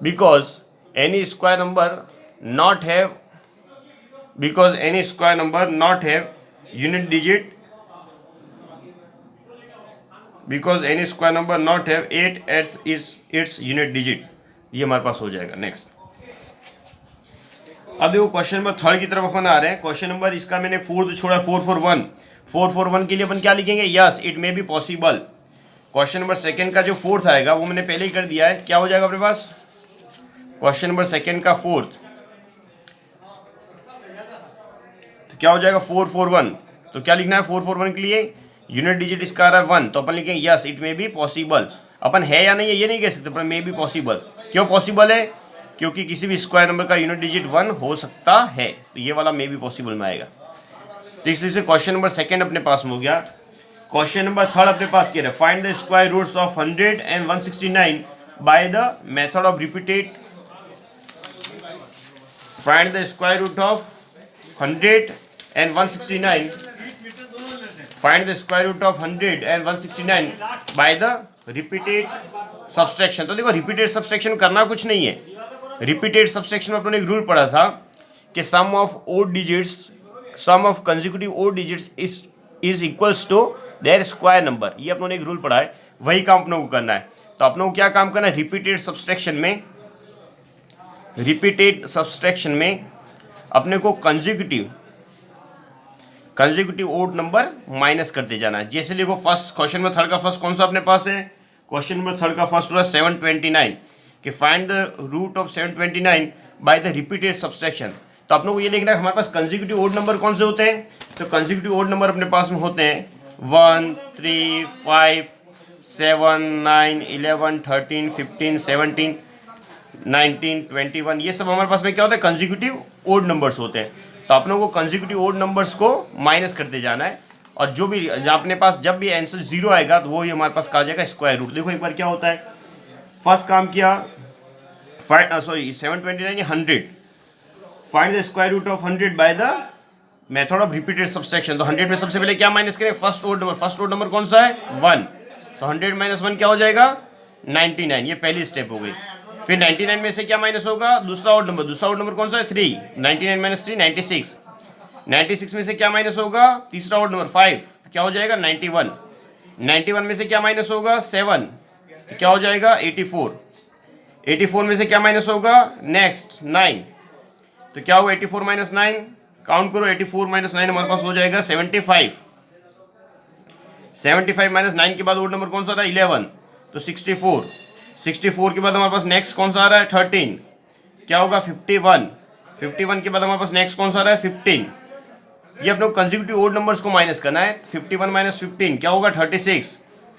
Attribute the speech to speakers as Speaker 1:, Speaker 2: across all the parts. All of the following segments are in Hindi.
Speaker 1: Because N E square number not have because any square number not have unit digit because any square number not have 8 as its unit digit। ये हमारे पास हो जाएगा। नेक्स्ट, अब देखो क्वेश्चन नंबर थर्ड की तरफ अपन आ रहे हैं। क्वेश्चन नंबर इसका मैंने फोर्थ छोड़ा 441 के लिए अपन क्या लिखेंगे, yes it may be possible. Question number second का जो फोर्थ आएगा वो मैंने पहले ही कर दिया है, क्या हो जाएगा अपने पास क्वेश्चन नंबर सेकंड का फोर्थ, क्या हो जाएगा 441। तो क्या लिखना है 441 के लिए, यूनिट डिजिट इसका आ रहा है 1, तो अपन लिखेंगे yes it may be possible. अपन है या नहीं है ये नहीं कह सकते, अपन मे बी पॉसिबल। क्यों पॉसिबल है, क्योंकि किसी भी स्क्वायर नंबर का यूनिट डिजिट 1 हो सकता है, तो ये वाला मे बी पॉसिबल में आएगा। तो इसलिए क्वेश्चन नंबर सेकंड अपने पास में हो गया। क्वेश्चन नंबर थर्ड अपने पास क्या है, find the square roots of 100 and 169 by the method of repeated. Find the square root of 100 and 169, find the square root of 100 and 169 by the repeated subtraction। तो देखो रिपीटेड सब्सट्रैक्शन करना कुछ नहीं है। रिपीटेड सब्सट्रैक्शन में अपने एक रूल पढ़ा था कि sum of odd digits, sum of consecutive odd digits is equals to their square number. ये अपनों ने एक रूल पढ़ा है, वही काम अपनों को करना है। तो अपनों को क्या काम करना है, रिपीटेड सब्सट्रैक्शन में अपने को कंसेक्यूटिव ओड नंबर माइनस करते जाना है। जैसे देखो फर्स्ट क्वेश्चन में थर्ड का फर्स्ट कौन सा अपने पास है, क्वेश्चन नंबर थर्ड का फर्स्ट हुआ 729 कि find the root of 729 by the repeated subtraction. तो आप लोग को ये देखना है हमारे पास कंसेक्यूटिव ओड नंबर कौन से होते हैं। तो कंसेक्यूटिव ओड नंबर अपने पास में होते हैं 1 3 5 7 9 11 13 15 17 19 21, ये सब हमारे पास में क्या होता है, कंसेक्यूटिव ओड नंबर्स होते हैं। तो आप लोगों को कंसेक्यूटिव ओड नंबर्स को माइनस करते जाना है, और जो भी अपने पास जब भी आंसर 0 आएगा तो वो ही हमारे पास कहा जाएगा स्क्वायर रूट। देखो एक बार क्या होता है, फर्स्ट काम किया 729 100, find the square root of 100 by the method of repeated subtraction. तो 100 में सबसे पहले क्या माइनस करें, फर्स्ट ओड नंबर कौन सा है 1, तो 100 माइनस 1 क्या हो जाएगा 99, ये पहली स्टेप हो गई। फिर 99 में से क्या माइनस होगा, दूसरा ओड नंबर कौन सा है 3, 99 माइनस 3 96, 96 में से क्या माइनस होगा, तीसरा ओड नंबर 5, तो क्या हो जाएगा 91, 91 में से क्या माइनस होगा 7, तो क्या हो जाएगा 84, 84 में से क्या माइनस होगा नेक्स्ट 9, तो क्या होगा 84 माइनस 9, काउंट करो 84 माइनस 9 हमारे पास हो जाएगा 75, 75 माइनस 9 के बाद ओड नंबर कौन सा रहा 11, तो 64, 64 के बाद हमारे पास नेक्स्ट कौन सा आ रहा है 13, क्या होगा 51, 51 के बाद हमारे पास नेक्स्ट कौन सा आ रहा है 15। ये अपने कंसेक्यूटिव ओड नंबर्स को माइनस करना है। 51 माइनस 15 क्या होगा 36,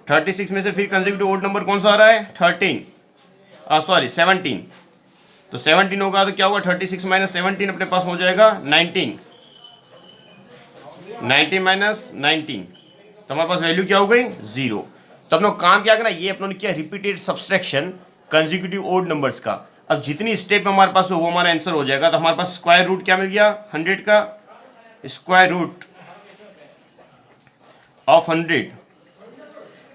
Speaker 1: 36 में से फिर कंसेक्यूटिव ओड नंबर कौन सा आ रहा है 17, तो 17 होगा तो क्या होगा 36 माइनस 17 अपने पास हो जाएगा 19, 19 माइनस 19, तो हमारे पास वैल्यू क्या हो गई 0। तो अपनों काम क्या करना, ये अपनों ने किया repeated subtraction consecutive odd numbers का। अब जितनी स्टेप हमारे पास हो वो हमारा आंसर हो जाएगा। तो हमारे पास स्क्वायर रूट क्या मिल गया 100 का, स्क्वायर रूट ऑफ 100।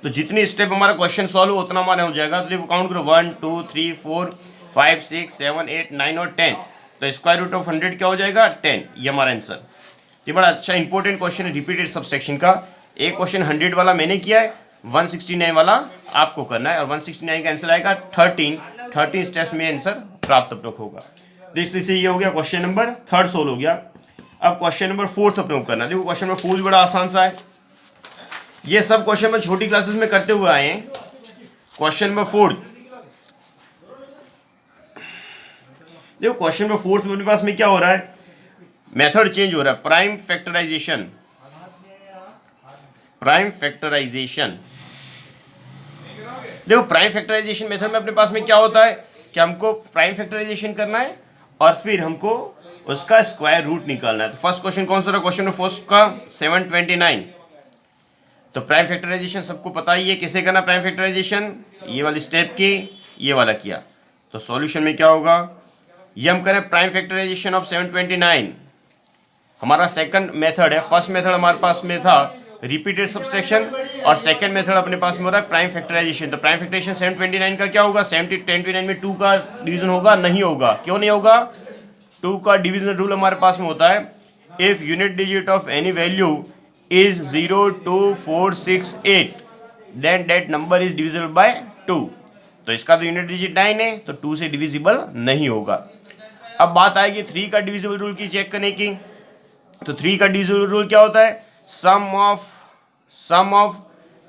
Speaker 1: तो जितनी स्टेप हमारा क्वेश्चन सॉल्व हो उतना हमारा हो जाएगा। तो देखो काउंट करो 1 2 3 4 5 6 7 8 9 और 10, तो स्क्वायर रूट ऑफ 100 क्या हो जाएगा 10, ये हमारा आंसर। ये बड़ा अच्छा इंपॉर्टेंट क्वेश्चन है रिपीटेड सब्सट्रैक्शन का। एक क्वेश्चन 100 वाला मैंने किया है, 169 वाला आपको करना है, और 169 का आंसर आएगा 13 स्टेप्स में आंसर प्राप्त अब तक होगा। तो इसलिए ये हो गया क्वेश्चन नंबर थर्ड सोल्व हो गया। अब क्वेश्चन नंबर फोर्थ अपने को करना है। देखो क्वेश्चन नंबर फोर्थ बड़ा आसान सा है, ये सब क्वेश्चन में छोटी क्लासेस में करते हुए आए हैं। क्वेश्चन नंबर फोर्थ, देखो क्वेश्चन नंबर फोर्थ में अपने पास में क्या हो रहा है, मेथड चेंज हो रहा है, प्राइम फैक्टराइजेशन। देखो प्राइम फैक्टराइजेशन मेथड में अपने पास में क्या होता है कि हमको प्राइम फैक्टराइजेशन करना है और फिर हमको उसका स्क्वायर रूट निकालना है। तो फर्स्ट क्वेश्चन कौन सा रहा, क्वेश्चन नंबर फर्स्ट का 729। तो प्राइम फैक्टराइजेशन सबको पता ही है कैसे करना प्राइम फैक्टराइजेशन, ये वाली स्टेप की ये वाला किया। तो सॉल्यूशन में क्या होगा, ये हम करें प्राइम फैक्टराइजेशन ऑफ 729, हमारा सेकंड मेथड है। फर्स्ट मेथड हमारे पास में था रिपीटेड सबसेक्शन, और सेकंड मेथड अपने पास में हो रहा है प्राइम फैक्टराइजेशन। तो प्राइम फैक्टराइजेशन 729 का क्या होगा, 729 में 2 का डिवीजन होगा, नहीं होगा। क्यों नहीं होगा, 2 का डिवीजन रूल हमारे पास में होता है, if unit digit of any value is 0, 2, 4, 6, 8 then that number is divisible by 2। तो इसका तो यूनिट डिजिट 9 है, तो 2 से डिविजिबल नहीं होगा। अब बात आएगी 3 का डिविजिबल रूल की चेक करने की। तो 3 का डिविजिबल रूल क्या होता है, sum of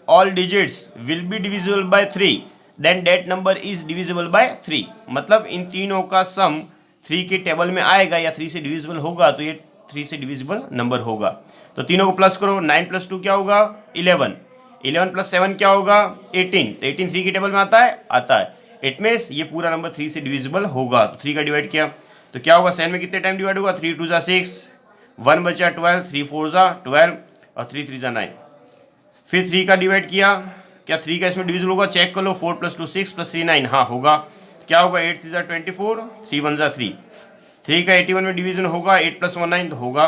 Speaker 1: all digits will be divisible by 3 then that number is divisible by 3। मतलब इन तीनों का सम 3 के टेबल में आएगा या 3 से डिविजिबल होगा, तो ये 3 से डिविजिबल नंबर होगा। तो तीनों को प्लस करो, 9 + 2 क्या होगा 11, 11 + 7 क्या होगा 18, तो 18 3 के टेबल में आता है। इट मीन्स ये पूरा नंबर 3 से डिविजिबल होगा। तो 3 का डिवाइड किया तो क्या होगा, 7 में कितने टाइम डिवाइड होगा, 3 × 2 = 6, 1 बचा 12, 3 × 4 = 12 और 3 × 3 = 9। फिर 3 का डिवाइड किया, क्या 3 का इसमें डिविजिबल होगा, चेक कर लो, 4 + 2 = 6 + 3 = 9, हाँ होगा। क्या होगा, 8 × 3 = 24, 3 × 1 = 3। 3 का 81 में डिवीजन होगा, 8 + 1 9, तो होगा।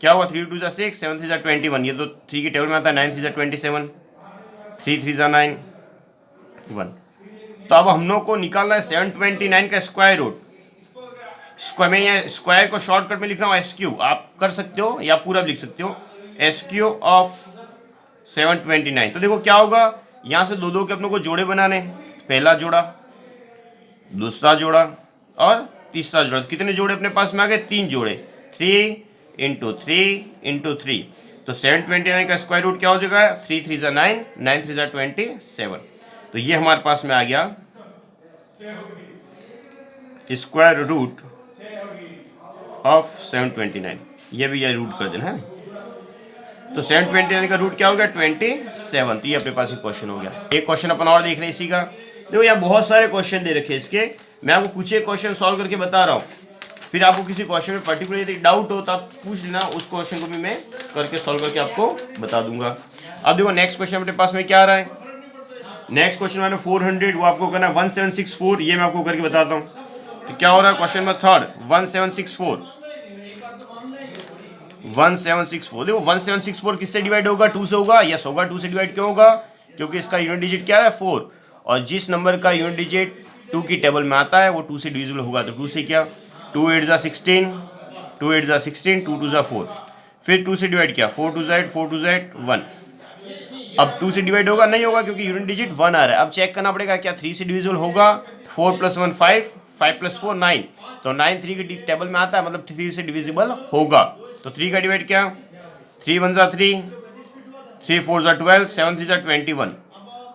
Speaker 1: क्या होगा, 3 × 2 = 6, 7 × 3 = 21, ये तो 3 के टेबल में आता है, 9 × 3 = 27, 3 × 3 = 9, 1। तो अब हम लोग को निकालना है 729 का स्क्वायर रूट। में या स्क्वायर को शॉर्टकट में लिख रहा हूँ SQ, आप कर सकते हो या पूरा लिख सकते हो, SQ ऑफ 729। तो देखो क्या होगा, यहाँ से दो के अपनों को जोड़े बनाने, पहला जोड़ा, दूसरा जोड़ा और तीसरा जोड़ा। कितने जोड़े अपने पास में आ गए, 3 जोड़े, 3 × 3 × 3। तो 729 का स्क्वायर रूट क्या हो जाएगा, 3 × 3 = 9, 9 × 3 = 27। तो ये हमारे पास में आ गया स्क्वायर रूट ऑफ 729। ये भी ये रूट कर देना है। तो 729 का रूट क्या हो गया 27। तो ये अपने पास एक क्वेश्चन हो गया। एक क्वेश्चन अपन और देख रहे हैं इसी का। देखो यहाँ बहुत सारे क्वेश्चन दे रखे हैं इसके, मैं आपको कुछ एक क्वेश्चन सॉल्व करके बता रहा हूँ, फिर आपको किसी क्वेश्चन में पर्टिकुलर यदि डाउट हो तो आप पूछ लेना, उस क्वेश्चन को भी मैं करके सॉल्व करके आपको बता दूंगा। अब देखो नेक्स्ट क्वेश्चन अपने पास में क्या आ रहा है, नेक्स्ट क्वेश्चन मैंने 400, वो आपको करना है 1764, ये मैं आपको करके बताता हूँ। तो क्या हो रहा है, क्वेश्चन नंबर 3 1764। देखो 1764 किससे डिवाइड होगा, 2 से होगा, यस होगा। 2 से डिवाइड क्यों होगा, क्योंकि इसका यूनिट डिजिट क्या है 4, और जिस नंबर का यूनिट डिजिट 2 की टेबल में आता है वो 2 से डिविजिबल होगा। तो 2 से क्या, 2 × 8 = 16, 2 × 8 = 16, 2 × 2 = 4। फिर 2 से डिवाइड किया, 4 × 2 = 8, 4 × 2 = 8, 1। अब 2 से डिवाइड होगा, नहीं होगा क्योंकि यूनिट डिजिट 1 आ रहा है। अब चेक करना पड़ेगा क्या 3 से डिविजिबल होगा, 4 + 1 5, 5 + 4 9, तो 9 3 के टेबल में आता है, मतलब 3 से डिविजिबल होगा। तो 3 का डिवाइड क्या, 3 × 1 = 3, 3 × 4 = 12, 7 × 3 = 21।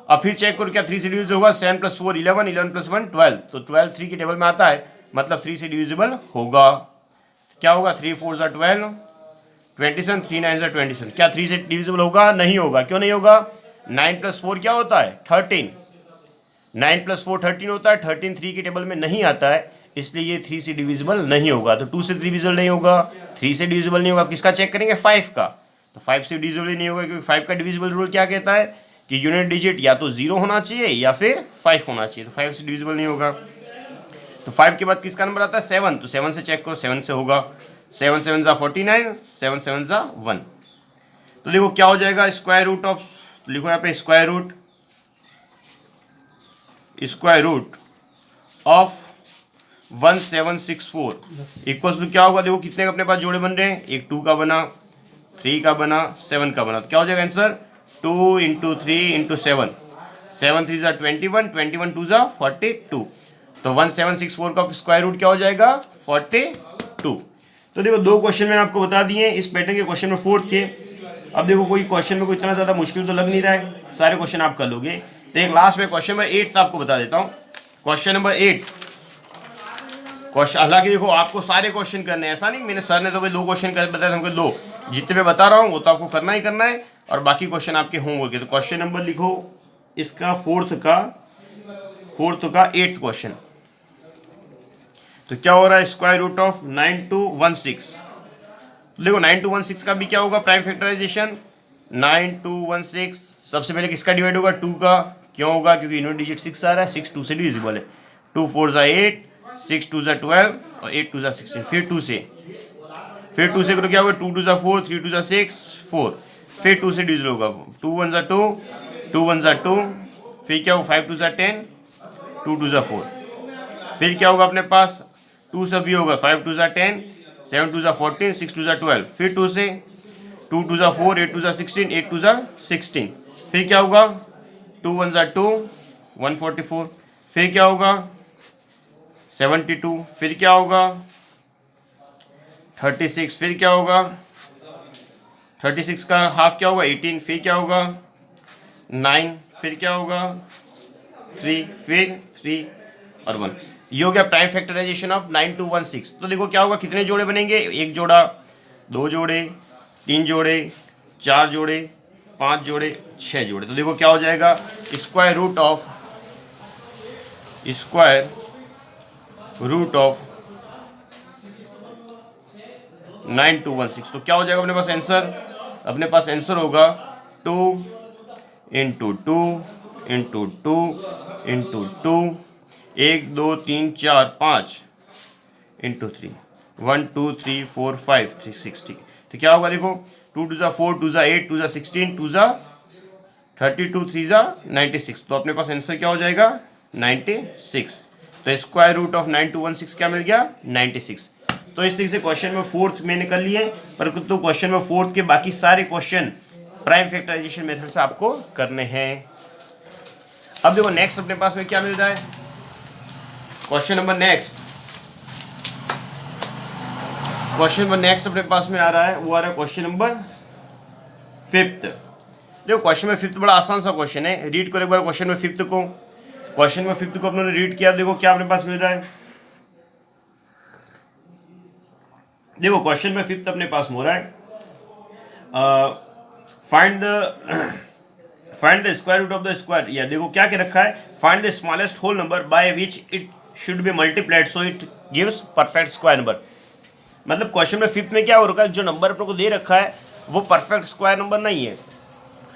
Speaker 1: अब फिर चेक करो क्या 3 से डिविजिबल होगा, 7 + 4 11, 11 + 1 12, तो 12 3 के टेबल में आता है, मतलब 3 से डिविजिबल होगा। क्या होगा, 3 × 4 = 12, 27, 3 × 9 = 27। क्या 3 से डिविजिबल होगा, नहीं होगा। क्यों नहीं होगा, 9 + 4 क्या होता है 13, 9 + 4 13 होता है, 13 3 के टेबल में नहीं आता है, इसलिए ये 3 से डिविजिबल नहीं होगा। तो 2 से डिविजिबल नहीं होगा, 3 से डिविजिबल नहीं होगा। किसका चेक करेंगे, 5 का, तो 5 से डिविजिबल ही नहीं होगा, क्योंकि 5 का डिविजिबल रूल क्या कहता है कि यूनिट डिजिट या तो 0 होना चाहिए या फिर 5 होना चाहिए। तो 5 से डिविजिबल नहीं होगा। तो 5 के बाद किसका नंबर आता है 7, तो 7 से चेक करो, 7 से होगा, 7 × 7 = 49, 7 × 7 = 1। तो देखो क्या हो जाएगा, स्क्वायर रूट ऑफ, लिखो यहाँ पे square root of 1764 equals to क्या होगा, देखो कितने का अपने पास जोड़े बन रहे हैं, एक 2 का बना, 3 का बना, 7 का बना। तो क्या हो जाएगा आंसर, 2 × 3 × 7, 7 × 3 = 21, 21 × 2 = 42। तो 1764 का स्क्वायर रूट क्या हो जाएगा 42। तो देखो 2 क्वेश्चन मैंने आपको बता दिए, इस पैटर्न के क्वेश्चन में 4 थे। अब देखो कोई क्वेश्चन में कोई इतना ज़्यादा मुश्किल तो लग नहीं रहा है, सारे क्वेश्चन आप कर लोगे। तो एक लास्ट में क्वेश्चन नंबर 8 आपको बता देता हूँ। क्वेश्चन नंबर 8, क्वेश्चन, हालांकि देखो आपको सारे क्वेश्चन करने हैं, ऐसा नहीं मैंने सर ने तो भाई 2 क्वेश्चन कर बताया, हमको 2, जितने मैं बता रहा हूँ वो तो आपको करना ही करना है, और बाकी क्वेश्चन आपके होंगे। तो क्वेश्चन नंबर लिखो इसका 4th का 8th क्वेश्चन। तो क्या हो रहा है, स्क्वायर रूट ऑफ 9216। तो देखो 9216 का भी क्या होगा, प्राइम फैक्टराइजेशन। 9216 सबसे पहले किसका डिवाइड होगा, 2 का। क्यों होगा, क्योंकि यूनिट डिजिट 6 आ रहा है, 6 2 से डिविजिबल है। 2 4 = 8, 6 2 = 12 और 8 2 = 16। फिर 2 से करो क्या होगा, 2 2 = 4, 3 2 = 6 4, फिर 2 से डिविजिबल होगा, 2 1 ज़ा 2, 2 1 ज़ा 2, फिर क्या होगा 5 2 ज़ा 10, 2 2 ज़ा 4, फिर क्या होगा अपने पास 2 से भी होगा 5 2 ज़ा 10, 7 2 ज़ा 14, 6 2 ज़ा 12, फिर 2 से 2 2 ज़ा 4, 8 2 ज़ा 16, 8 2 ज़ा 16, फिर क्या होगा 2 1 ज़ा 2, 144, फिर क्या होगा 72, फिर क्या होगा 36, फिर क्या होगा 36 का हाफ क्या होगा 18, फिर क्या होगा 9, फिर क्या होगा 3, फिर 3 और 1। ये हो गया प्राइम फैक्टराइजेशन ऑफ 9216। तो देखो क्या होगा, कितने जोड़े बनेंगे, एक जोड़ा, दो जोड़े, तीन जोड़े, चार जोड़े, पांच जोड़े, छह जोड़े। तो देखो क्या हो जाएगा, स्क्वायर रूट ऑफ 9216। तो क्या हो जाएगा अपने पास आंसर, अपने पास आंसर होगा 2 इंटू 2 इंटू 2 इंटू 2, 1 2 3 4 5 इंटू 3, 1 2 3 4 5 3 6। ठीक, तो क्या होगा देखो, 2 2 ज़ा 4, 2 ज़ा 8, 2 ज़ा 16, 2 ज़ा 32, 3 ज़ा 96। तो अपने पास आंसर क्या हो जाएगा 96। तो स्क्वायर रूट ऑफ 9216 क्या मिल गया 96। तो इस तरीके से क्वेश्चन में फोर्थ मैंने कर लिए, पर तो क्वेश्चन में फोर्थ के बाकी सारे क्वेश्चन प्राइम फैक्टराइजेशन मेथड से आपको करने हैं। अब देखो नेक्स्ट अपने पास में क्या मिल रहा है, क्वेश्चन नंबर नेक्स्ट अपने पास में आ रहा है, वो आ रहा है क्वेश्चन नंबर 5। देखो क्वेश्चन में 5 बड़ा आसान सा क्वेश्चन है, रीड करो एक बार क्वेश्चन में 5 को। क्वेश्चन में 5 को अपने रीड किया, देखो क्या अपने पास मिल रहा है। देखो क्वेश्चन में 5 अपने पास हो रहा है, find the square root of the square. या देखो क्या क्या रखा है, find the smallest whole number by which it should be multiplied so it gives perfect square number. मतलब क्वेश्चन में 5 में क्या हो रखा है, जो नंबर अपने को दे रखा है वो परफेक्ट स्क्वायर नंबर नहीं है।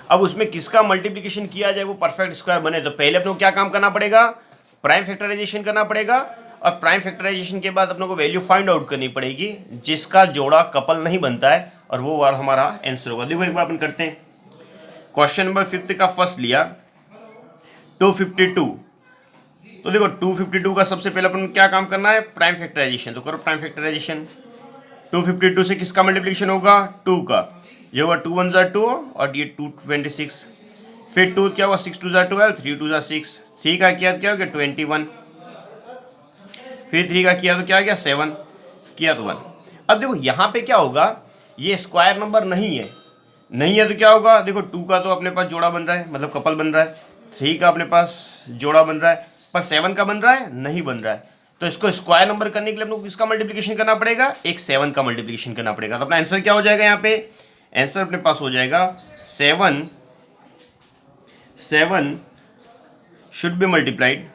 Speaker 1: अब उसमें किसका मल्टीप्लिकेशन किया जाए वो परफेक्ट स्क्वायर बने, तो पहले अपने को क्या काम करना पड़ेगा, प्राइम फैक्टराइजेशन करना पड़ेगा, और प्राइम फैक्टराइजेशन के बाद अपने को वैल्यू फाइंड आउट करनी पड़ेगी जिसका जोड़ा कपल नहीं बनता है, और वो वाला हमारा आंसर होगा। देखो एक बार अपन करते हैं, क्वेश्चन नंबर 5 का फर्स्ट लिया 252। तो देखो 252 का सबसे पहले अपन क्या काम करना है, प्राइम फैक्टराइजेशन। तो करो प्राइम फैक्टराइजेशन, 252 से किसका मल्टीप्लिकेशन होगा 2 का, ये होगा 2 1 ज़ा 2 और ये 2 26, फिर 2 क्या होगा 6 2 ज़ा 12, 3 2 ज़ा 6, 3 का किया तो क्या हो गया 21, फिर 3 का किया तो क्या हो गया 7, किया तो 1। अब देखो यहाँ पे क्या होगा, ये स्क्वायर नंबर नहीं है तो क्या होगा, देखो 2 का तो अपने पास जोड़ा बन रहा है, मतलब कपल बन रहा है, 3 का अपने पास जोड़ा बन रहा है, पर 7 का बन रहा है नहीं बन रहा है। तो इसको स्क्वायर नंबर करने के लिए अपने को किसका मल्टीप्लिकेशन करना पड़ेगा, एक 7 का मल्टीप्लिकेशन करना पड़ेगा। तो अपना आंसर क्या हो जाएगा, यहाँ पे आंसर अपने पास हो जाएगा 7 should be multiplied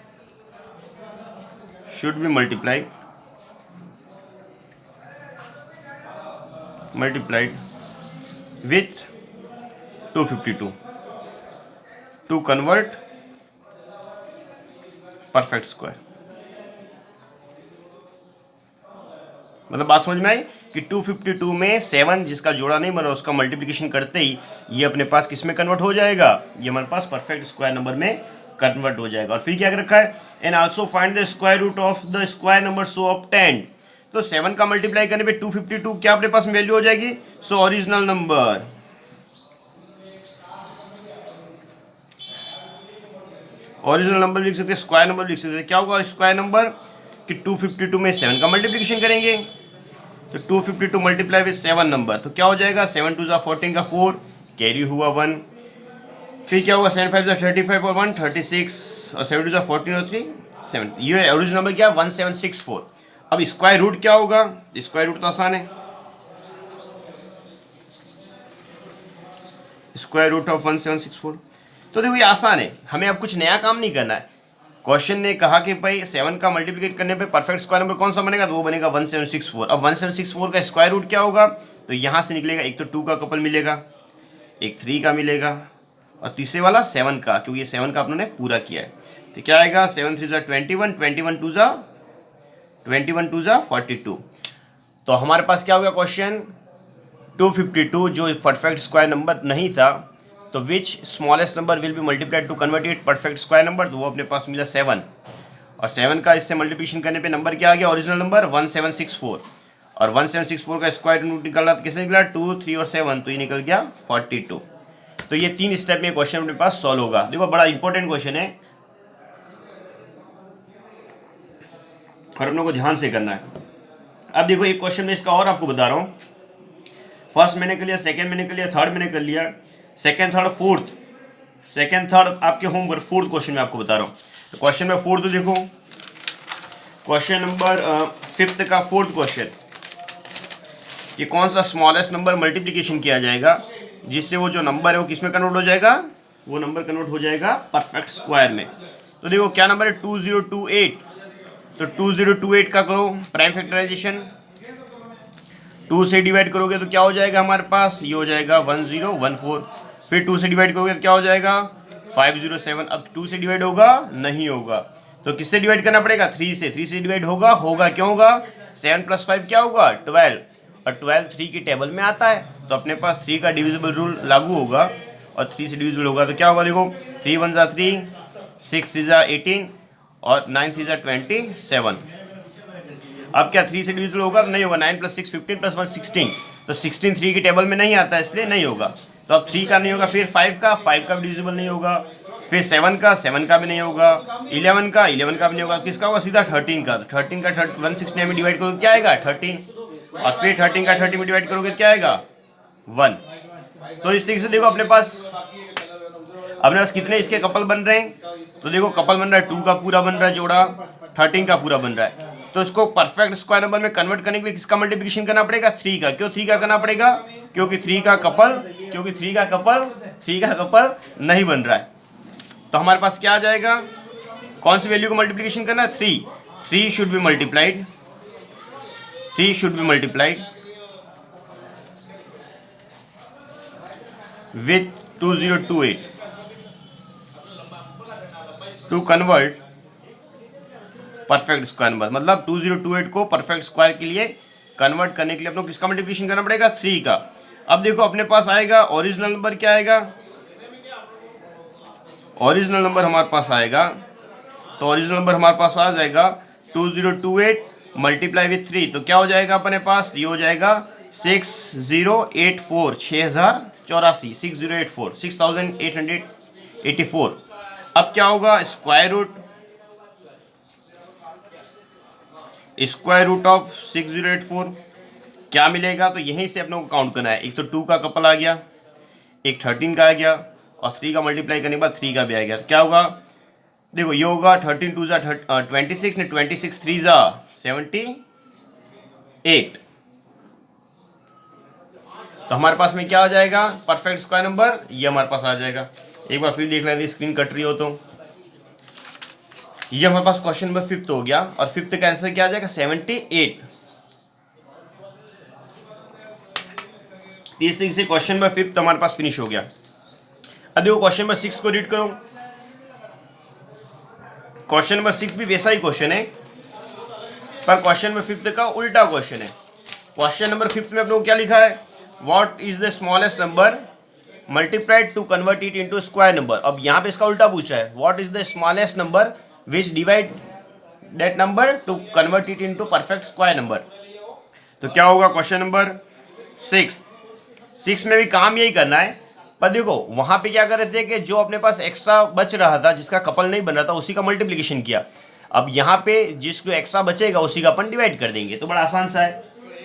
Speaker 1: with 252 to convert perfect square। मतलब बात समझ में आई कि 252 में 7 जिसका जोड़ा नहीं बना उसका मल्टीप्लिकेशन करते ही ये अपने पास किस में कन्वर्ट हो जाएगा, ये हमारे पास परफेक्ट स्क्वायर नंबर में कन्वर्ट हो जाएगा। और फिर क्या रखा है, and also find the square root of the square number so obtained. तो 7 का मल्टीप्लाई करने पे 252 क्या अपने पास वैल्यू हो जाएगी, सो ओरिजिनल नंबर लिख सकते हैं, स्क्वायर नंबर लिख सकते हैं। क्या होगा स्क्वायर नंबर कि 252 में 7 का मल्टीप्लिकेशन करेंगे, तो 252 मल्टीप्लाई विद 7 नंबर, तो क्या हो जाएगा 7 2 ज़ा 14 का 4, कैरी हुआ 1, फिर क्या होगा 7 5 ज़ा 35 और 1 36, और 7 2 ज़ा 14 और 3 7। ये ओरिजिनल नंबर क्या 1764। अब स्क्वायर रूट क्या होगा, स्क्वायर रूट तो आसान है, स्क्वायर रूट ऑफ 1764। तो देखो ये आसान है, हमें अब कुछ नया काम नहीं करना है। क्वेश्चन ने कहा कि भाई 7 का मल्टीप्लिकेट करने पे परफेक्ट स्क्वायर नंबर कौन सा बनेगा, तो वो बनेगा 1764। अब 1764 का स्क्वायर रूट क्या होगा, तो यहाँ से निकलेगा एक तो 2 का कपल मिलेगा, एक 3 का मिलेगा, और तीसरे वाला 7 का, क्योंकि ये 7 का अपने पूरा किया है। तो क्या आएगा 7 3 ज़ा 21, 21 2 ज़ा 42। तो हमारे पास क्या हो गया क्वेश्चन, 252 जो परफेक्ट स्क्वायर नंबर नहीं था, तो which smallest number will be multiplied to convert it perfect square number, तो वो अपने पास मिला 7, और 7 का इससे मल्टीप्लिकेशन करने पे नंबर क्या आ गया, ओरिजिनल नंबर 1764, और 1764 का स्क्वायर रूट निकला तो किससे निकला 2, 3 और 7, तो ये निकल गया 42। तो ये 3 स्टेप में क्वेश्चन अपने पास सॉल्व होगा। देखो बड़ा इंपॉर्टेंट क्वेश्चन है और अपने को ध्यान से करना है। अब देखो एक क्वेश्चन में इसका और आपको बता रहा हूँ, फर्स्ट मैंने कर लिया, सेकंड मैंने कर लिया, थर्ड मैंने कर लिया, second third fourth, second third आपके होमवर्क, फोर्थ क्वेश्चन में आपको बता रहा हूँ। तो क्वेश्चन में फोर्थ देखो, क्वेश्चन नंबर 5 का फोर्थ क्वेश्चन, कि कौन सा स्मॉलेस्ट नंबर मल्टीप्लिकेशन किया जाएगा जिससे वो जो नंबर है वो किस में कन्वर्ट हो जाएगा, वो नंबर कन्वर्ट हो जाएगा परफेक्ट स्क्वायर में। तो देखो क्या नंबर है 2028, तो 2028 का करो प्राइम फैक्टराइजेशन, 2 से डिवाइड करोगे तो क्या हो जाएगा हमारे पास, ये हो जाएगा 1014, फिर 2 से डिवाइड करोगे तो क्या हो जाएगा 507। अब 2 से डिवाइड होगा नहीं होगा, तो किससे डिवाइड करना पड़ेगा 3 से, 3 से डिवाइड होगा, होगा क्यों होगा 7 + 5 क्या होगा 12, और 12 3 की टेबल में आता है, तो अपने पास 3 का डिविजिबल रूल लागू होगा, और 3 से डिविजिबल होगा तो क्या होगा, देखो 3 × 1 = 3, 6 × 3 = 18 और 9 × 3 = 27। अब क्या 3 से डिविजिबल होगा तो नहीं होगा, 9 + 6 15 + 1 16, तो 16 3 की टेबल में नहीं आता है इसलिए नहीं होगा। तो अब 3 का नहीं होगा, फिर 5 का भी डिविजिबल नहीं होगा, फिर 7 का भी नहीं होगा, 11 का भी नहीं होगा, किसका होगा सीधा 13 का, तो 13 का 169 में डिवाइड करोगे क्या आएगा 13, और फिर 13 का 30 में डिवाइड करोगे क्या आएगा 1। तो इस तरीके से देखो अपने पास कितने इसके कपल बन रहे हैं, तो देखो कपल बन रहा है 2 का पूरा बन रहा है जोड़ा, 13 का पूरा बन रहा है। तो इसको परफेक्ट स्क्वायर नंबर में कन्वर्ट करने के लिए किसका मल्टीप्लिकेशन करना पड़ेगा 3 का, क्यों 3 का करना पड़ेगा, क्योंकि 3 का कपल नहीं बन रहा है। तो हमारे पास क्या आ जाएगा, कौन सी वैल्यू को मल्टीप्लिकेशन करना है 3 should be multiplied, 3 should be multiplied with 2028 to convert perfect square number, मतलब 2028 को परफेक्ट स्क्वायर के लिए कन्वर्ट करने के लिए अपने को किसका मल्टीप्लिकेशन करना पड़ेगा 3 का। अब देखो अपने पास आएगा ओरिजिनल नंबर, क्या आएगा ओरिजिनल नंबर हमारे पास आएगा, तो ओरिजिनल नंबर हमारे पास आ जाएगा 2028 मल्टीप्लाई विथ 3, तो क्या हो जाएगा अपने पास, ये हो जाएगा 6084 6084 6084 6884। अब क्या होगा स्क्वायर रूट ऑफ 6084 क्या मिलेगा, तो यहीं से अपने को काउंट करना है, एक तो 2 का कपल आ गया, एक 13 का आ गया, और 3 का मल्टीप्लाई करने के बाद 3 का भी आ गया, तो क्या होगा देखो ये होगा 13 2 = 26 ने 26 3 = 78। तो हमारे पास में क्या आ जाएगा परफेक्ट स्क्वायर नंबर, ये हमारे पास आ जाएगा। एक बार फिर देख लेते, स्क्रीन कट रही हो तो ये हमारे पास क्वेश्चन नंबर 5 हो गया, और 5 का आंसर क्या आ जाएगा 78। इस तरीके से क्वेश्चन नंबर 5 हमारे पास फिनिश हो गया। अब देखो क्वेश्चन नंबर 6 को रीड करो। क्वेश्चन नंबर 6 भी वैसा ही क्वेश्चन है, पर क्वेश्चन नंबर 5 का उल्टा क्वेश्चन है। क्वेश्चन नंबर 5 में अपने को क्या लिखा है, what is the smallest number multiplied to convert it into square number. अब यहाँ पे इसका उल्टा पूछा है, what is the smallest number which divide that number to convert it into perfect square number. तो क्या होगा क्वेश्चन नंबर 6 में भी काम यही करना है, पर देखो वहां पे क्या कर रहे थे कि जो अपने पास एक्स्ट्रा बच रहा था, जिसका कपल नहीं बन रहा था, उसी का मल्टीप्लिकेशन किया। अब यहाँ पे जिसको एक्स्ट्रा बचेगा उसी का अपन डिवाइड कर देंगे, तो बड़ा आसान सा है।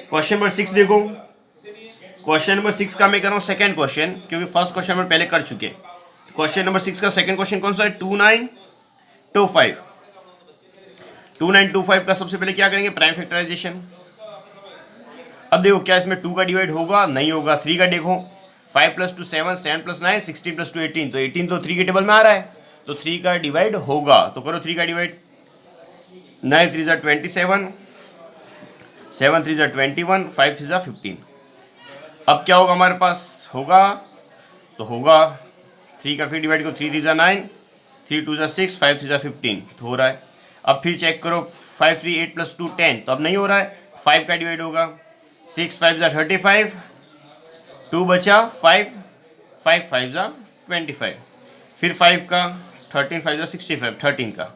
Speaker 1: क्वेश्चन नंबर 6 देखो, क्वेश्चन नंबर 6 का मैं कर रहा हूँ सेकंड क्वेश्चन, क्योंकि फर्स्ट क्वेश्चन में पहले कर चुके। क्वेश्चन नंबर 6 का सेकंड क्वेश्चन कौन सा है 2925 का सबसे पहले क्या करेंगे प्राइम फैक्टराइजेशन। अब देखो क्या इसमें 2 का डिवाइड होगा नहीं होगा, 3 का देखो 5 + 2 7 7 + 9 16 + 2 18, तो 18 तो 3 के टेबल में आ रहा है, तो 3 का डिवाइड होगा, तो करो 3 का डिवाइड। 9 × 3 = 27, 7 × 3 = 21, 5 × 3 = 15। अब क्या होगा हमारे पास होगा, तो होगा 3 का फिर डिवाइड करो, 3 × 3 = 9, 3 × 2 = 6, 5 × 3 = 15, तो हो रहा है। अब फिर चेक करो 5 × 3 = 8 + 2 10, तो अब नहीं हो रहा है, 5 का डिवाइड होगा, 6 × 5 = 35, 2 बचा 5, 5 5 जा 25, फिर 5 का 13 5 जा 65, 13 का।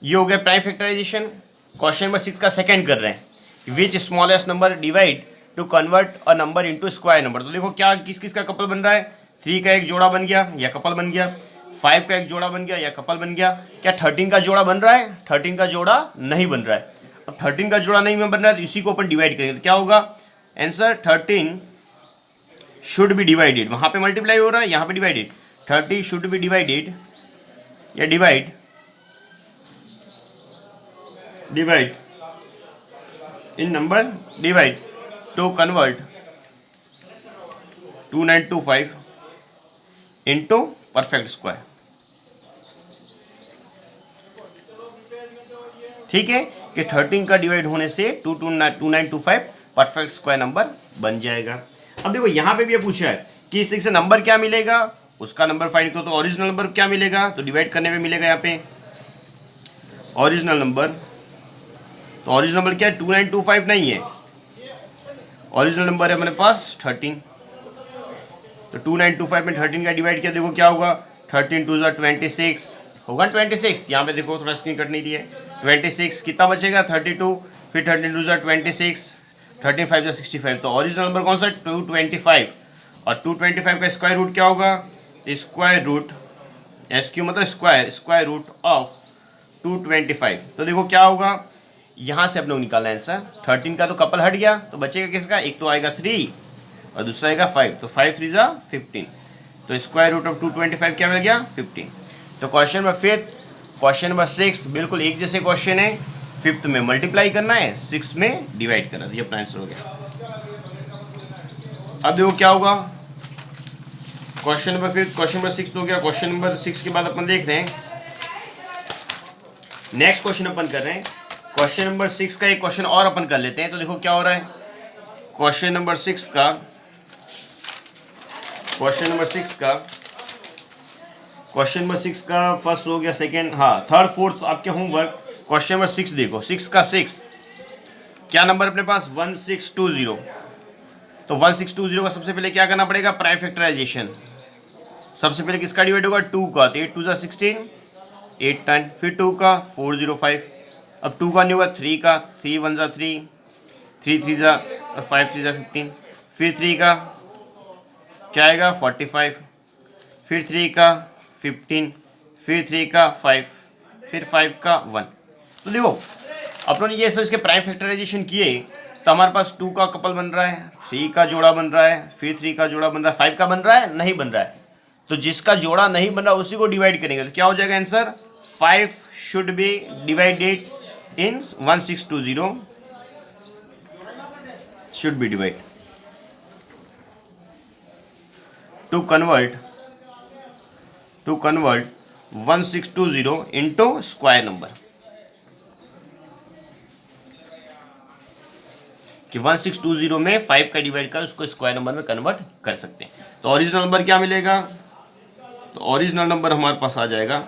Speaker 1: ये हो गया प्राइम फैक्टराइजेशन। क्वेश्चन नंबर 6 का सेकंड कर रहे हैं, which smallest number divide to convert a number into square number. तो देखो क्या किस किस का कपल बन रहा है, 3 का एक जोड़ा बन गया या कपल बन गया, 5 का एक जोड़ा बन गया या कपल बन गया। क्या 13 का जोड़ा बन रहा है? 13 का जोड़ा नहीं बन रहा है। अब 13 का जोड़ा नहीं बन रहा है तो इसी को अपन डिवाइड करेंगे, तो क्या होगा आंसर 13 शुड बी डिवाइडेड, वहां पे मल्टीप्लाई हो रहा है, यहाँ पे डिवाइडेड, 30 शुड बी डिवाइडेड या divide in number divide to convert 2925 into perfect square. ठीक है कि 13 का डिवाइड होने से 2925 परफेक्ट स्क्वायर नंबर बन जाएगा। अब देखो यहाँ पे भी ये पूछा है कि इससे नंबर क्या मिलेगा, उसका नंबर फाइंड करो, तो ओरिजिनल नंबर क्या मिलेगा, तो डिवाइड करने में मिलेगा यहाँ पे ओरिजिनल नंबर। तो ओरिजिनल नंबर क्या है, 2925 नहीं है, ओरिजिनल नंबर है हमारे पास 13। तो 2925 में 13 का डिवाइड किया, देखो क्या होगा 13 2 26 होगा 26। यहाँ पे देखो थोड़ा स्क्रीन कट नहीं दिया, 26 कितना बचेगा 32, फिर 13 2 26, 13 5 65। तो ओरिजिनल नंबर कौन सा 225, और 225 का स्क्वायर रूट क्या होगा, स्क्वायर रूट SQ मतलब स्क्वायर रूट ऑफ 225। तो देखो क्या होगा, यहाँ से अपने को निकालना है आंसर। 13 का तो कपल हट गया, तो बचेगा किसका, एक तो आएगा 3 और दूसरा आएगा 5, तो 5 3 जा 15। तो स्क्वायर रूट ऑफ 225 क्या मिल गया 15। तो क्वेश्चन नंबर 5, क्वेश्चन नंबर 6 बिल्कुल एक जैसे क्वेश्चन है, 5th में मल्टीप्लाई करना है, 6 में डिवाइड करना है, ये अपना आंसर हो गया। अब देखो क्या होगा, क्वेश्चन नंबर 5 क्वेश्चन नंबर 6 हो गया। क्वेश्चन नंबर 6 के बाद अपन देख रहे हैं नेक्स्ट क्वेश्चन अपन कर रहे हैं, क्वेश्चन नंबर 6 का एक क्वेश्चन और अपन कर लेते हैं। तो देखो क्या हो रहा है, क्वेश्चन नंबर 6 का फर्स्ट हो गया, सेकंड, हाँ थर्ड फोर्थ आपके होमवर्क। क्वेश्चन नंबर 6 देखो, 6 का 6 क्या नंबर अपने पास 1620। तो 1620 का सबसे पहले क्या करना पड़ेगा, प्राइम फैक्टराइजेशन। सबसे पहले किसका डिवाइड होगा 2 का, तो 8 2 16, 8 10, फिर 2 का 405। अब 2 का नहीं होगा 3 का, 3 1 जा 3, 3 3 जा 5 3 जा 15, फिर 3 का क्या आएगा 45, फिर 3 का 15, फिर 3 का 5, फिर 5 का 1। तो देखो अपन ने ये सब इसके प्राइम फैक्टराइजेशन किए, तो हमारे पास 2 का कपल बन रहा है, 3 का जोड़ा बन रहा है, फिर 3 का जोड़ा बन रहा है, 5 का बन रहा है नहीं बन रहा है। तो जिसका जोड़ा नहीं बन रहा उसी को डिवाइड करेंगे, तो क्या हो जाएगा answer 5 should be divided in 1620 should be divided to convert 1620 into square number, कि 1620 में 5 का डिवाइड कर उसको स्क्वायर नंबर में कन्वर्ट कर सकते हैं। तो ओरिजिनल नंबर क्या मिलेगा, तो ओरिजिनल नंबर हमारे पास आ जाएगा,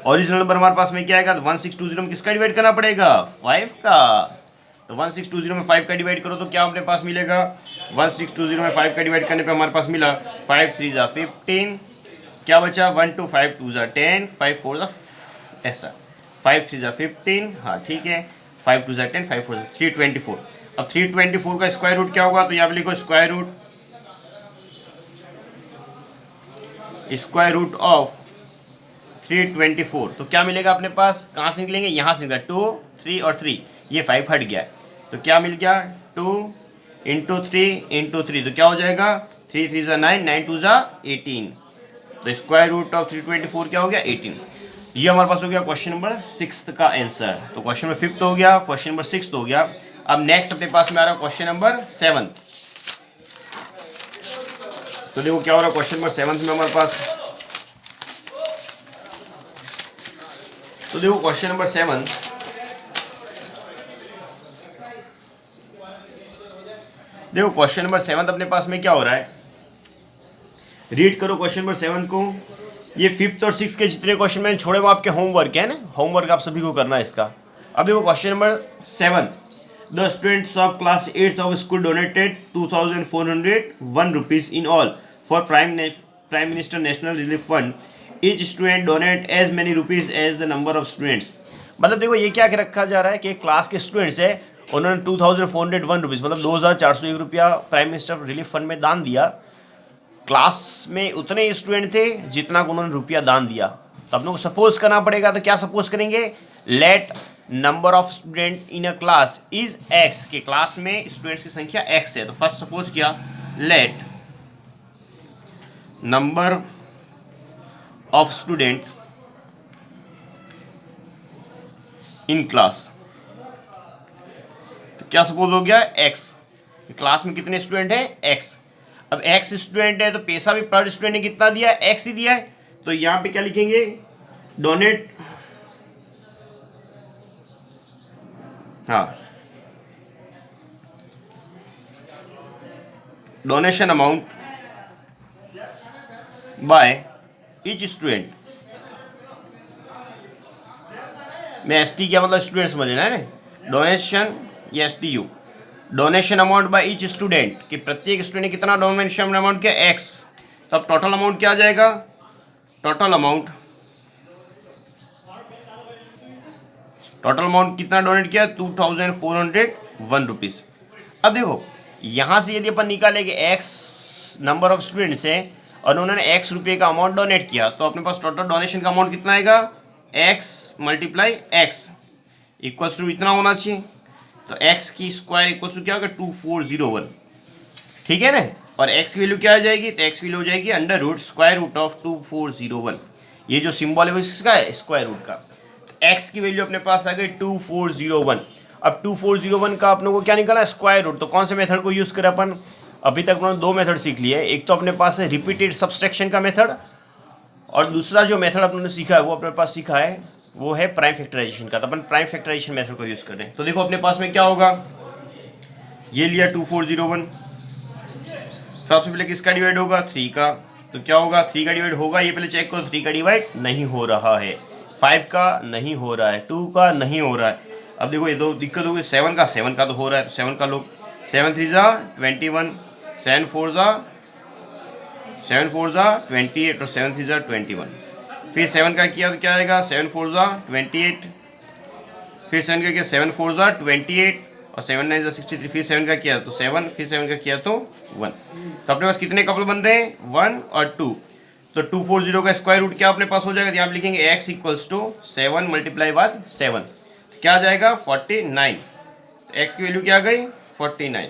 Speaker 1: ओरिजिनल नंबर हमारे पास में क्या आएगा, तो 1620 में किसका डिवाइड करना पड़ेगा 5 का। तो 1620 में 5 का डिवाइड करो तो क्या अपने पास मिलेगा, 1620 में 5 का डिवाइड करने पे हमारे पास मिला 5 3 जा 15, क्या बचा 1 2 5 2 जा 10, 5 4 जा ऐसा 5 3 जा 15, हाँ ठीक है 5 2 जा 10, 5 4 जा 324। अब 324 का स्क्वायर रूट क्या होगा, तो यहाँ पे लिखो स्क्वायर रूट ऑफ 324। तो क्या मिलेगा अपने पास, कहाँ से निकलेंगे, यहाँ से निकलेगा 2 3 और 3, ये 5 हट गया, तो क्या मिल गया 2 इंटू 3 इंटू 3, तो क्या हो जाएगा 3 3 जा 9, 9 2 जा 18। तो स्क्वायर रूट ऑफ 324 क्या हो गया 18। ये हमारे पास हो गया क्वेश्चन नंबर 6 का आंसर। तो क्वेश्चन नंबर 5 हो गया, क्वेश्चन नंबर 6 हो गया। अब नेक्स्ट अपने पास में आ रहा है क्वेश्चन नंबर 7। तो देखो क्या हो रहा है क्वेश्चन नंबर 7 में हमारे पास, तो देखो क्वेश्चन नंबर 7, देखो क्वेश्चन नंबर 7 अपने पास में क्या हो रहा है, रीड करो क्वेश्चन नंबर 7 को। ये 5th और 6th के जितने क्वेश्चन मैंने छोड़े वो आपके होमवर्क है ना, होमवर्क आप सभी को करना है इसका। अब देखो question number 7, the students of class 8th of school donated 2401 rupees in all for prime minister national relief fund. Each student donate as many rupees as the number of students. मतलब देखो ये क्या रखा जा रहा है कि क्लास के स्टूडेंट्स है, उन्होंने 2401 रुपीज़ मतलब 2401 रुपया प्राइम मिनिस्टर रिलीफ फंड में दान दिया. क्लास में उतने स्टूडेंट थे जितना उन्होंने रुपया दान दिया. तो अपने को सपोज करना पड़ेगा. तो क्या सपोज करेंगे? Late number of student in a class is x, के क्लास में स्टूडेंट्स की संख्या एक्स है. तो फर्स्ट सपोज किया, late number of student in class. तो क्या सपोज हो गया? एक्स. क्लास में कितने स्टूडेंट है? एक्स. अब एक्स स्टूडेंट है तो पैसा भी पर स्टूडेंट ने कितना दिया है? एक्स ही दिया है. तो यहां पे क्या लिखेंगे? डोनेट, हाँ, donation amount by each student. मैं एस टी क्या मतलब स्टूडेंट समझ लेना है ना. डोनेशन या S T U, donation amount by each student, कि प्रत्येक स्टूडेंट ने कितना डोनेशन अमाउंट किया? एक्स. तो अब टोटल अमाउंट क्या आ जाएगा? टोटल अमाउंट कितना डोनेट किया? 2401 रुपीज़. अब देखो यहाँ से यदि अपन निकालेंगे एक्स नंबर ऑफ स्टूडेंट्स है और उन्होंने एक्स रुपये का अमाउंट डोनेट किया, तो अपने पास टोटल डोनेशन का अमाउंट कितना आएगा? X multiply x equals to इतना होना चाहिए. तो एक्स की स्क्वायर इक्वल्स टू क्या होगा? 2401. ठीक है ना. और एक्स की वैल्यू क्या आ जाएगी? तो एक्स की वैल्यू हो जाएगी under root square root of 2401. ये जो सिंबल है वो किसका है? स्क्वायर रूट का. एक्स की वैल्यू अपने पास आ गई 2401. अब 2401 का अपने को क्या निकाला? Square root. तो कौन से मेथड को यूज करें अपन? अभी तक उन्होंने दो मेथड सीख लिए. एक तो अपने पास है रिपीटेड सब्सट्रैक्शन का मेथड, और दूसरा जो मेथड अपने सीखा है वो अपने पास सीखा है वो है प्राइम फैक्टराइजेशन का. तो अपन प्राइम फैक्टराइजेशन मेथड को यूज कर रहे हैं. तो देखो अपने पास में क्या होगा? ये लिया 2401, सबसे पहले किसका डिवाइड होगा? 3 का. तो क्या होगा? 3 का डिवाइड होगा. ये पहले चेक करो, 3 का डिवाइड नहीं हो रहा है, 5 का नहीं हो रहा है, 2 का नहीं हो रहा है. अब देखो ये दो दिक्कत होगी. 7 का तो हो रहा है. 7 का लो. 7 3 जा 21, 7 4 जा 28 और 7 3 जा 21. फिर 7 का किया तो क्या आएगा? 7 4 जा 28. फिर 7 का किया 7 4 जा 28 और 7 9 जा 63. फिर 7 का किया तो 7, फिर 7 का किया तो 1. तो अपने पास कितने कपल बन रहे हैं? 1 और 2. तो 240 का स्क्वायर रूट क्या अपने पास हो जाएगा? यहाँ पे लिखेंगे x equals to 7 multiply by 7. तो क्या आ जाएगा? 49. x की वैल्यू क्या आ गई? 49.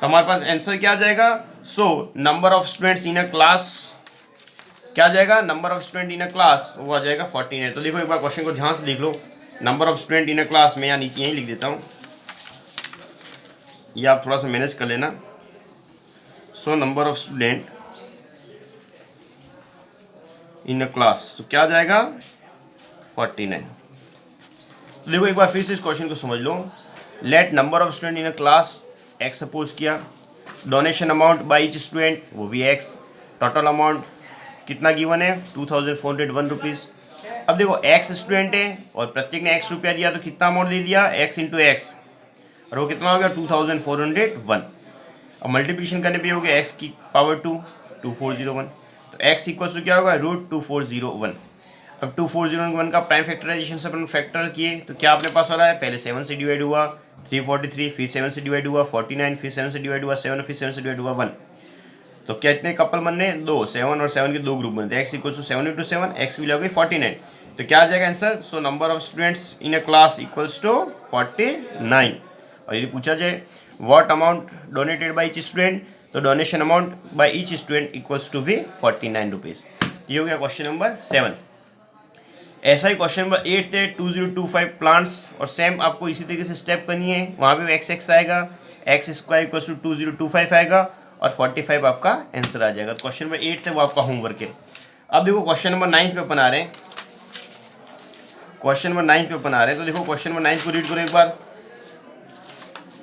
Speaker 1: तो हमारे पास आंसर क्या आ जाएगा? सो number of students in a class क्या आ जाएगा? Number of student in a class वो आ जाएगा 49. तो देखो एक बार क्वेश्चन को ध्यान से देख लो. Number of student in a class में यहाँ नीचे यहीं लिख देता हूँ, ये आप थोड़ा सा मैनेज कर लेना. सो number of student in a class, तो क्या आ जाएगा? 49. तो देखो एक बार फिर से इस क्वेश्चन को समझ लो. Let number of student in a class X suppose किया, donation amount by each student वो भी एक्स, टोटल अमाउंट कितना गिवन है? 2401 रुपीज़. अब देखो एक्स स्टूडेंट है और प्रत्येक ने एक्स रुपया दिया, तो कितना अमाउंट दे दिया? एक्स इंटू एक्स, और वो कितना हो गया? 2401. अब मल्टीप्लिकेशन करने पे हो गया एक्स की पावर 2, 2401. तो x इक्वल्स टू क्या होगा? रूट 2401. अब 2401 का प्राइम फैक्टराइजेशन से अपन फैक्टर किए तो क्या अपने पास हो रहा है? पहले 7 से डिवाइड हुआ 343, फिर 7 से डिवाइड हुआ 49, फिर 7 से डिवाइड हुआ 7, फिर 7 से डिवाइड हुआ 1. तो क्या इतने कपल बनने? 2. 7 और 7 के दो ग्रुप बनते. x equals to 7 into 7, X की वैल्यू हो गई 49. तो क्या आ जाएगा answer? So number of students in a class equals to 49. और यदि पूछा जाए what amount donated by each student, तो donation amount by each student equals to भी 49 रुपीज़. ये हो गया क्वेश्चन नंबर 7. ऐसा ही क्वेश्चन नंबर 8 थे 2025 प्लांट्स, और सेम आपको इसी तरीके से स्टेप करनी है. वहाँ पे एक्स एक्स आएगा, एक्स स्क्वायर इक्वल्स टू 2025 आएगा और 45 आपका आंसर आ जाएगा. तो क्वेश्चन नंबर 8 थे वो आपका होमवर्क है. अब देखो क्वेश्चन नंबर 9 पे अपन आ रहे हैं. तो देखो क्वेश्चन नंबर 9 को रीड करो एक बार.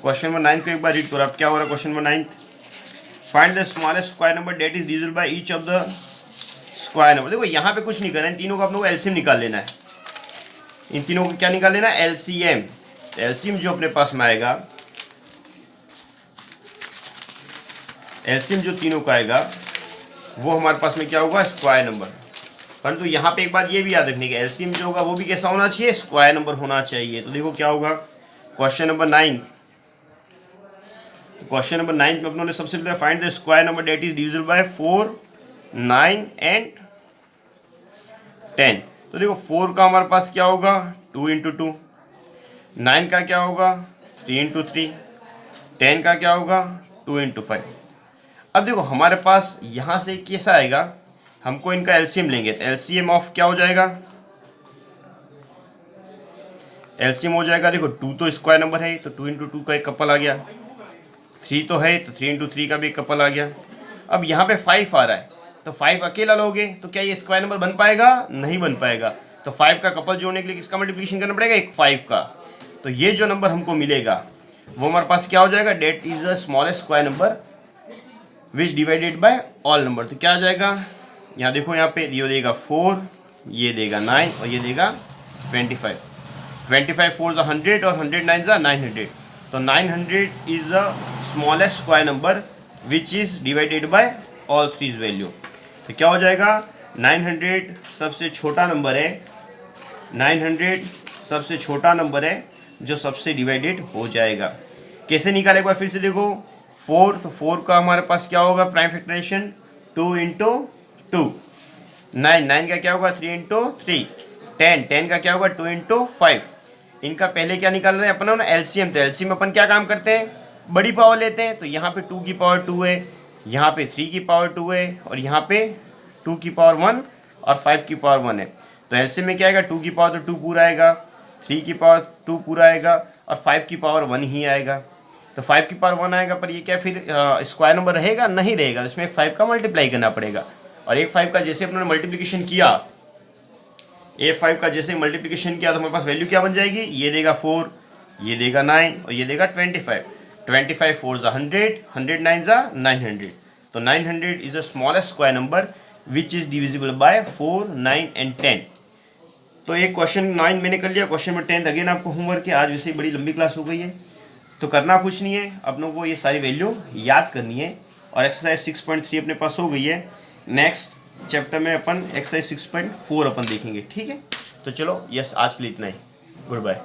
Speaker 1: क्वेश्चन नंबर 9 को एक बार रीड करो. अब क्या हो रहा है question number 9? Find the smallest square number that is divisible by each of the square number. देखो यहाँ पे कुछ नहीं करना है, इन तीनों को अपने को एलसीएम निकाल लेना है. इन तीनों को क्या निकाल लेना है? एलसीएम. एलसीएम जो अपने पास में आएगा एलसीएम जो तीनों का आएगा वो हमारे पास में क्या होगा, स्क्वायर नंबर। परंतु यहाँ पे एक बात ये भी याद रखने की, एलसीएम जो होगा वो भी कैसा होना चाहिए, स्क्वायर नंबर होना चाहिए। तो देखो क्या होगा, क्वेश्चन नंबर 9 में अपनों ने सबसे पहले find the square number that is divisible bye 4, 9 and 10। तो देखो 4 का हमारे पास क्या होगा, 2 × 2, 9 का क्या होगा, 3 × 3, 10 का क्या होगा, 2 × 5। अब देखो हमारे पास यहाँ से कैसा आएगा, हमको इनका एलसीएम लेंगे, तो एलसीएम ऑफ क्या हो जाएगा, एलसीएम हो जाएगा, देखो 2 तो स्क्वायर नंबर है तो 2 × 2 का एक कपल आ गया, 3 तो है तो 3 × 3 का भी एक कपल आ गया। अब यहाँ पे 5 आ रहा है तो 5 अकेला लोगे तो क्या ये स्क्वायर नंबर बन पाएगा, नहीं बन पाएगा। तो 5 का कपल जोड़ने के लिए किसका मल्टीप्लिकेशन करना पड़ेगा, एक 5 का। तो ये जो नंबर हमको मिलेगा वो हमारे पास क्या हो जाएगा, that is the smallest square number which divided by all number. तो क्या आ जाएगा, यहाँ देखो, यहाँ पे ये देगा 4, ये देगा 9 और ये देगा 25। 25 4 ज़ा 100 और 100 9 ज़ा 900। तो 900 is the smallest square number which is divided by all threes value. तो क्या हो जाएगा, 900 सबसे छोटा नंबर है, 900 सबसे छोटा नंबर है जो सबसे डिवाइडेड हो जाएगा। कैसे निकाले एक बार फिर से देखो, 4, तो 4 का हमारे पास क्या होगा, प्राइम फैक्टराइजेशन 2 × 2, 9 का क्या होगा, 3 × 3, 10 का क्या होगा, 2 × 5। इनका पहले क्या निकाल रहे हैं अपना ना, एलसीएम। तो एलसीएम अपन क्या काम करते हैं, बड़ी पावर लेते हैं। तो यहाँ पे 2 की पावर 2 है, यहाँ पे 3 की पावर 2 है और यहाँ पे 2 की पावर 1 और 5 की पावर 1 है। तो एलसीएम में क्या आएगा, 2 की पावर तो 2 पूरा आएगा, 3 की पावर 2 पूरा आएगा और 5 की पावर 1 ही आएगा। तो 5 की पावर 1 आएगा, पर ये क्या फिर स्क्वायर नंबर रहेगा, नहीं रहेगा। इसमें एक 5 का मल्टीप्लाई करना पड़ेगा और एक 5 का जैसे अपने मल्टीप्लिकेशन किया, A5 का जैसे मल्टीप्लिकेशन किया तो हमारे पास वैल्यू क्या बन जाएगी, ये देगा 4, ये देगा 9 और ये देगा 25। 25 4 ज़ा 100, 100 9 ज़ा 900। तो 900 is a smallest square number which is divisible bye 4, 9 and 10। तो ये क्वेश्चन 9 मैंने कर लिया। क्वेश्चन नंबर 10 अगेन आपको होमवर्क है। आज वैसे ही बड़ी लंबी क्लास हो गई है तो करना कुछ नहीं है, अपनों को ये सारी वैल्यू याद करनी है। और एक्सरसाइज 6.3 अपने पास हो गई है। नेक्स्ट चैप्टर में अपन एक्सरसाइज 6.4 अपन देखेंगे, ठीक है। तो चलो, यस, आज के लिए इतना ही। Good bye.